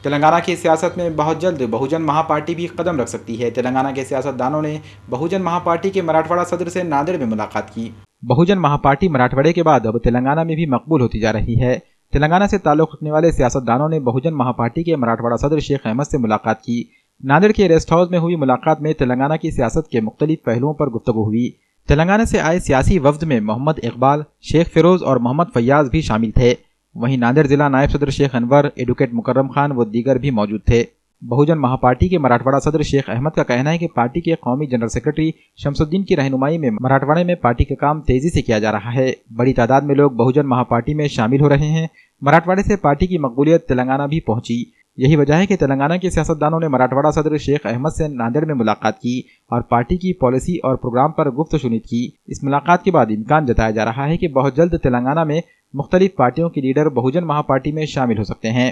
تلنگانہ کی سیاست میں بہت جلد بہوجن مہا پارٹی بھی قدم رکھ سکتی ہے۔ تلنگانہ کے سیاستدانوں نے بہوجن مہا پارٹی کے مراٹھواڑہ صدر سے ناندیڑ میں ملاقات کی۔ بہوجن مہا پارٹی مراٹھواڑے کے بعد اب تلنگانہ میں بھی مقبول ہوتی جا رہی ہے۔ تلنگانہ سے تعلق رکھنے والے سیاستدانوں نے بہوجن مہا پارٹی کے مراٹھواڑہ صدر شیخ احمد سے ملاقات کی۔ ناندیڑ کے ریسٹ ہاؤس میں ہوئی ملاقات میں تلنگانہ کی سیاست کے مختلف پہلوؤں پر گفتگو ہوئی۔ تلنگانہ سے آئے سیاسی وفد میں محمد اقبال، شیخ فیروز اور محمد فیاض بھی شامل تھے۔ وہیں ناندیڑ ضلع نائب صدر شیخ انور، ایڈوکیٹ مکرم خان و دیگر بھی موجود تھے۔ بہوجن مہا پارٹی کے مراٹھواڑہ صدر شیخ احمد کا کہنا ہے کہ پارٹی کے قومی جنرل سیکرٹری شمس الدین کی رہنمائی میں مراٹھواڑے میں پارٹی کا کام تیزی سے کیا جا رہا ہے۔ بڑی تعداد میں لوگ بہوجن مہا پارٹی میں شامل ہو رہے ہیں۔ مراٹھواڑے سے پارٹی کی مقبولیت تلنگانہ بھی پہنچی۔ یہی وجہ ہے کہ تلنگانہ کے سیاستدانوں نے مراٹھواڑہ صدر شیخ احمد سے ناندیڑ میں ملاقات کی اور پارٹی کی پالیسی اور پروگرام پر گفت و شنید کی۔ اس ملاقات کے بعد امکان جتایا جا رہا ہے کہ بہت جلد تلنگانہ میں مختلف پارٹیوں کے لیڈر بہوجن مہا پارٹی میں شامل ہو سکتے ہیں۔